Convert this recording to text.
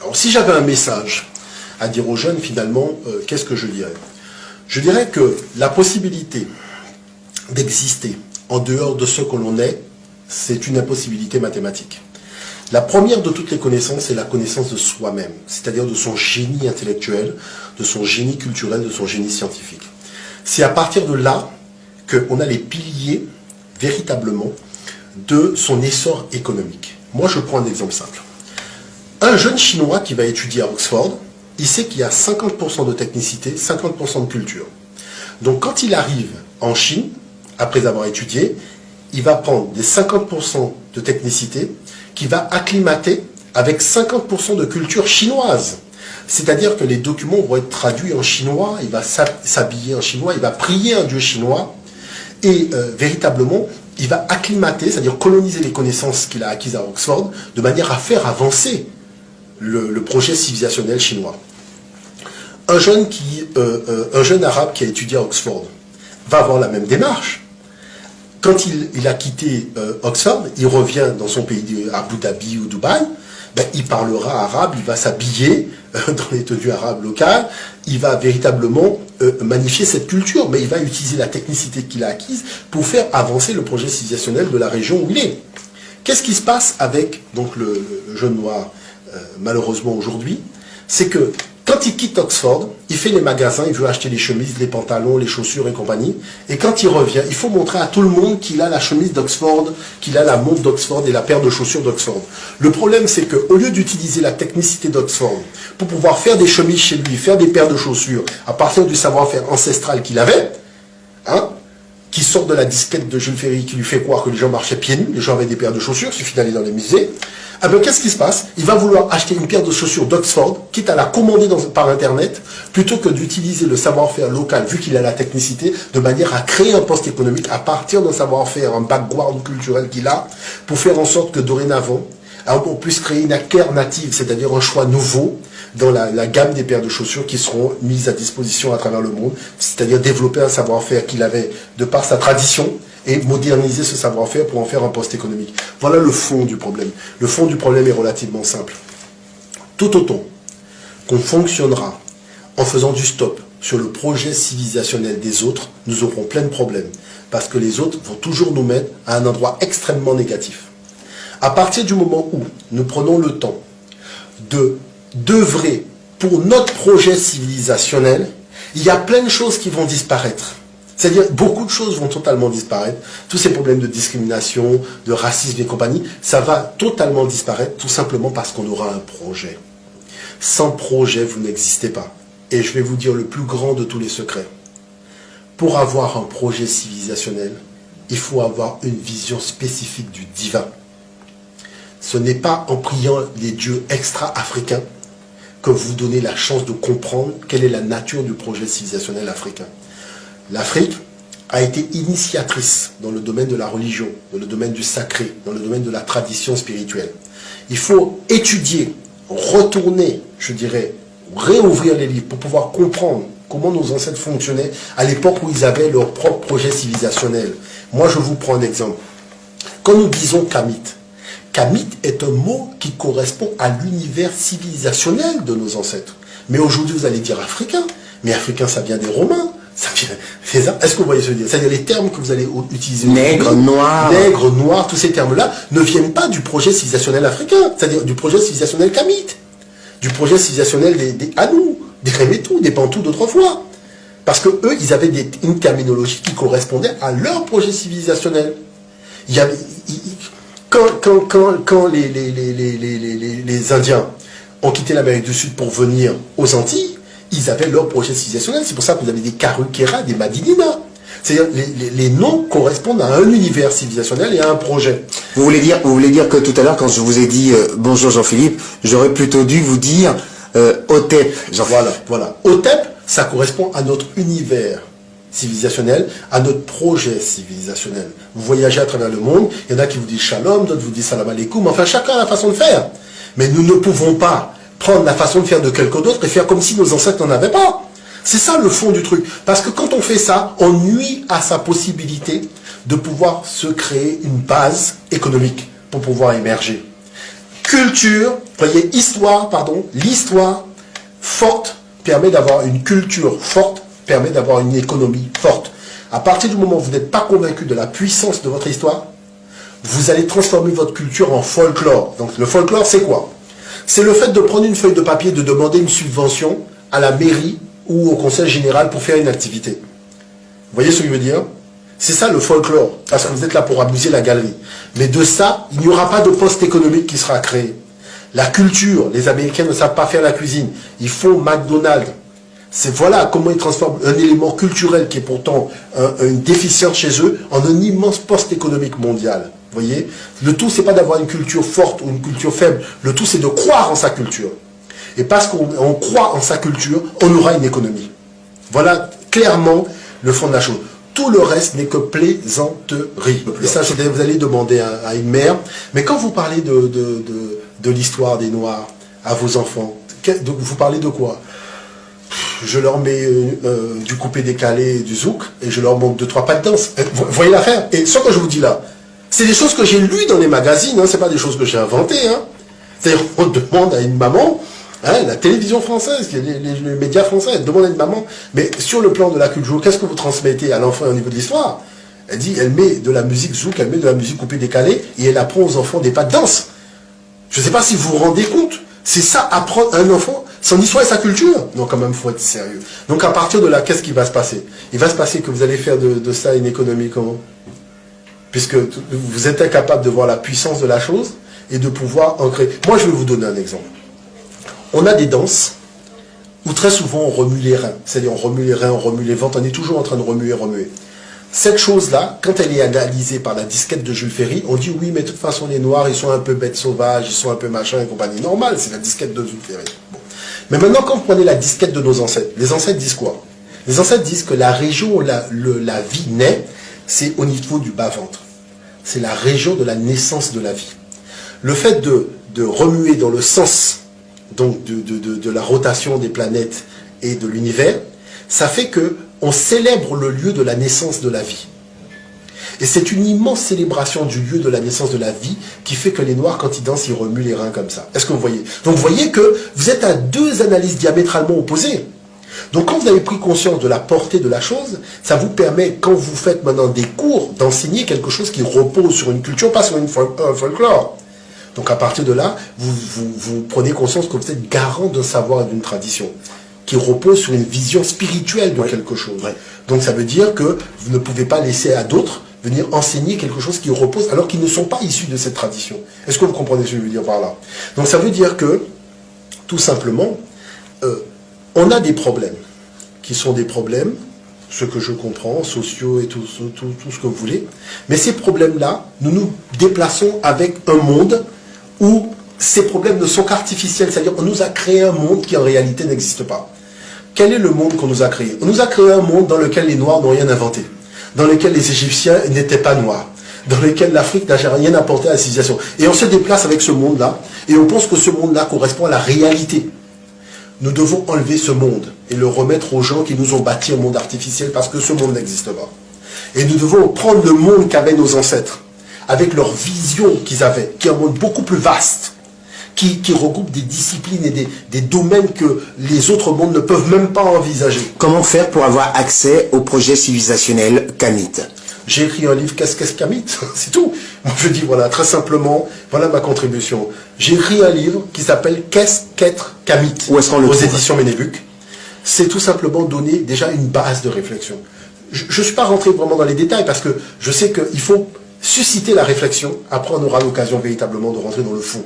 Alors, si j'avais un message à dire aux jeunes, finalement, qu'est-ce que je dirais? Je dirais que la possibilité d'exister en dehors de ce que l'on est, c'est une impossibilité mathématique. La première de toutes les connaissances, c'est la connaissance de soi-même, c'est-à-dire de son génie intellectuel, de son génie culturel, de son génie scientifique. C'est à partir de là qu'on a les piliers, véritablement, de son essor économique. Moi, je prends un exemple simple. Un jeune Chinois qui va étudier à Oxford, il sait qu'il y a 50% de technicité, 50% de culture. Donc, quand il arrive en Chine, après avoir étudié, il va prendre des 50% de technicité qui va acclimater avec 50% de culture chinoise. C'est-à-dire que les documents vont être traduits en chinois, il va s'habiller en chinois, il va prier un dieu chinois, et véritablement, il va acclimater, c'est-à-dire coloniser les connaissances qu'il a acquises à Oxford, de manière à faire avancer le projet civilisationnel chinois. Un jeune arabe qui a étudié à Oxford va avoir la même démarche. Quand il a quitté Oxford, il revient dans son pays, à Abu Dhabi ou Dubaï, ben, il parlera arabe, il va s'habiller dans les tenues arabes locales, il va véritablement magnifier cette culture, mais il va utiliser la technicité qu'il a acquise pour faire avancer le projet civilisationnel de la région où il est. Qu'est-ce qui se passe avec donc, le jeune noir, malheureusement aujourd'hui? C'est que quand il quitte Oxford, il fait les magasins, il veut acheter les chemises, les pantalons, les chaussures et compagnie. Et quand il revient, il faut montrer à tout le monde qu'il a la chemise d'Oxford, qu'il a la montre d'Oxford et la paire de chaussures d'Oxford. Le problème, c'est qu'au lieu d'utiliser la technicité d'Oxford pour pouvoir faire des chemises chez lui, faire des paires de chaussures, à partir du savoir-faire ancestral qu'il avait, hein, qui sort de la disquette de Jules Ferry, qui lui fait croire que les gens marchaient pieds nus, les gens avaient des paires de chaussures, il suffit d'aller dans les musées. Ah ben, qu'est-ce qui se passe? Il va vouloir acheter une paire de chaussures d'Oxford, quitte à la commander par Internet, plutôt que d'utiliser le savoir-faire local, vu qu'il a la technicité, de manière à créer un poste économique à partir d'un savoir-faire, un background culturel qu'il a, pour faire en sorte que dorénavant, on puisse créer une alternative, c'est-à-dire un choix nouveau dans la gamme des paires de chaussures qui seront mises à disposition à travers le monde, c'est-à-dire développer un savoir-faire qu'il avait de par sa tradition, et moderniser ce savoir-faire pour en faire un poste économique. Voilà le fond du problème. Le fond du problème est relativement simple. Tout autant qu'on fonctionnera en faisant du stop sur le projet civilisationnel des autres, nous aurons plein de problèmes. Parce que les autres vont toujours nous mettre à un endroit extrêmement négatif. À partir du moment où nous prenons le temps d'œuvrer pour notre projet civilisationnel, il y a plein de choses qui vont disparaître. C'est-à-dire, beaucoup de choses vont totalement disparaître. Tous ces problèmes de discrimination, de racisme et compagnie, ça va totalement disparaître, tout simplement parce qu'on aura un projet. Sans projet, vous n'existez pas. Et je vais vous dire le plus grand de tous les secrets. Pour avoir un projet civilisationnel, il faut avoir une vision spécifique du divin. Ce n'est pas en priant les dieux extra-africains que vous donnez la chance de comprendre quelle est la nature du projet civilisationnel africain. L'Afrique a été initiatrice dans le domaine de la religion, dans le domaine du sacré, dans le domaine de la tradition spirituelle. Il faut étudier, retourner, je dirais, réouvrir les livres pour pouvoir comprendre comment nos ancêtres fonctionnaient à l'époque où ils avaient leur propre projet civilisationnel. Moi, je vous prends un exemple. Quand nous disons Kamit, Kamit est un mot qui correspond à l'univers civilisationnel de nos ancêtres. Mais aujourd'hui, vous allez dire africain. Mais africain, ça vient des Romains. Est-ce que vous voyez ce que je veux dire? C'est-à-dire les termes que vous allez utiliser. Nègre, noir. Nègre, noir, tous ces termes-là ne viennent pas du projet civilisationnel africain. C'est-à-dire du projet civilisationnel kamite. Du projet civilisationnel des Hanou, des Rémétou, des Bantous d'autrefois. Parce que eux, ils avaient une terminologie qui correspondait à leur projet civilisationnel. Il y avait, quand les Indiens ont quitté l'Amérique du Sud pour venir aux Antilles, ils avaient leur projet civilisationnel. C'est pour ça que vous avez des Karukera, des Madinina. C'est-à-dire les noms correspondent à un univers civilisationnel et à un projet. Vous voulez dire que tout à l'heure, quand je vous ai dit bonjour Jean-Philippe, j'aurais plutôt dû vous dire Hotep. Voilà. Hotep, ça correspond à notre univers civilisationnel, à notre projet civilisationnel. Vous voyagez à travers le monde, il y en a qui vous disent shalom, d'autres vous disent salam alaikum, enfin chacun a la façon de faire. Mais nous ne pouvons pas prendre la façon de faire de quelqu'un d'autre et faire comme si nos ancêtres n'en avaient pas. C'est ça le fond du truc. Parce que quand on fait ça, on nuit à sa possibilité de pouvoir se créer une base économique pour pouvoir émerger. culture, voyez, histoire, pardon, l'histoire forte permet d'avoir une culture forte, permet d'avoir une économie forte. À partir du moment où vous n'êtes pas convaincu de la puissance de votre histoire, vous allez transformer votre culture en folklore. Donc le folklore, c'est quoi? C'est le fait de prendre une feuille de papier, de demander une subvention à la mairie ou au conseil général pour faire une activité. Vous voyez ce que je veux dire? C'est ça le folklore, parce que vous êtes là pour amuser la galerie. Mais de ça, il n'y aura pas de poste économique qui sera créé. La culture, les Américains ne savent pas faire la cuisine. Ils font McDonald's. C'est voilà comment ils transforment un élément culturel qui est pourtant une déficience chez eux en un immense poste économique mondial. Vous voyez? Le tout, c'est pas d'avoir une culture forte ou une culture faible. Le tout, c'est de croire en sa culture. Et parce qu'on croit en sa culture, on aura une économie. Voilà clairement le fond de la chose. Tout le reste n'est que plaisanterie. Et ça, vous allez demander à une mère. Mais quand vous parlez de l'histoire des Noirs à vos enfants, vous parlez de quoi? Je leur mets du coupé-décalé, du zouk, et je leur montre 2-3 pas de danse. Vous voyez l'affaire? Et ce que je vous dis là, c'est des choses que j'ai lues dans les magazines, hein, c'est pas des choses que j'ai inventées. Hein. C'est-à-dire, on demande à une maman, hein, la télévision française, les médias français, elle demande à une maman, mais sur le plan de la culture, qu'est-ce que vous transmettez à l'enfant au niveau de l'histoire? Elle dit, elle met de la musique zouk, elle met de la musique coupé-décalé, et elle apprend aux enfants des pas de danse. Je ne sais pas si vous vous rendez compte. C'est ça, apprendre à un enfant son histoire et sa culture. Non, quand même, il faut être sérieux. Donc, à partir de là, qu'est-ce qui va se passer? Il va se passer que vous allez faire de ça une économie comment? Puisque vous êtes incapable de voir la puissance de la chose et de pouvoir en créer. Moi, je vais vous donner un exemple. On a des danses où très souvent on remue les reins. C'est-à-dire on remue les reins, on remue les ventres, on est toujours en train de remuer. Cette chose-là, quand elle est analysée par la disquette de Jules Ferry, on dit oui, mais de toute façon, les Noirs, ils sont un peu bêtes sauvages, ils sont un peu machin et compagnie. Normal, c'est la disquette de Jules Ferry. Bon. Mais maintenant, quand vous prenez la disquette de nos ancêtres, les ancêtres disent quoi? Les ancêtres disent que la région où la vie naît, c'est au niveau du bas-ventre. C'est la région de la naissance de la vie. Le fait de remuer dans le sens donc de la rotation des planètes et de l'univers, ça fait que on célèbre le lieu de la naissance de la vie. Et c'est une immense célébration du lieu de la naissance de la vie qui fait que les Noirs, quand ils dansent, ils remuent les reins comme ça. Est-ce que vous voyez? Donc vous voyez que vous êtes à deux analyses diamétralement opposées. Donc quand vous avez pris conscience de la portée de la chose, ça vous permet, quand vous faites maintenant des cours, d'enseigner quelque chose qui repose sur une culture, pas sur un folklore. Donc à partir de là, vous prenez conscience que vous êtes garant d'un savoir et d'une tradition qui repose sur une vision spirituelle de quelque chose. Donc ça veut dire que vous ne pouvez pas laisser à d'autres venir enseigner quelque chose qui repose alors qu'ils ne sont pas issus de cette tradition. Est-ce que vous comprenez ce que je veux dire par là? Donc ça veut dire que, tout simplement, on a des problèmes qui sont des problèmes, ce que je comprends, sociaux et tout ce que vous voulez. Mais ces problèmes-là, nous nous déplaçons avec un monde où ces problèmes ne sont qu'artificiels. C'est-à-dire qu'on nous a créé un monde qui en réalité n'existe pas. Quel est le monde qu'on nous a créé? On nous a créé un monde dans lequel les Noirs n'ont rien inventé, dans lequel les Égyptiens n'étaient pas noirs, dans lequel l'Afrique n'a rien apporté à la civilisation. Et on se déplace avec ce monde-là, et on pense que ce monde-là correspond à la réalité. Nous devons enlever ce monde et le remettre aux gens qui nous ont bâti un monde artificiel parce que ce monde n'existe pas. Et nous devons prendre le monde qu'avaient nos ancêtres, avec leur vision qu'ils avaient, qui est un monde beaucoup plus vaste, qui regroupe des disciplines et des domaines que les autres mondes ne peuvent même pas envisager. Comment faire pour avoir accès au projet civilisationnel Kamit? J'ai écrit un livre, qu'est-ce Kamit? C'est tout. Moi, je dis, voilà, très simplement, voilà ma contribution. J'ai écrit un livre qui s'appelle Qu'est-ce qu'être Kamit? Où est-ce qu'on le aux trouve? éditions Ménébuc. C'est tout simplement donner déjà une base de réflexion. Je ne suis pas rentré vraiment dans les détails parce que je sais qu'il faut susciter la réflexion. Après, on aura l'occasion véritablement de rentrer dans le fond.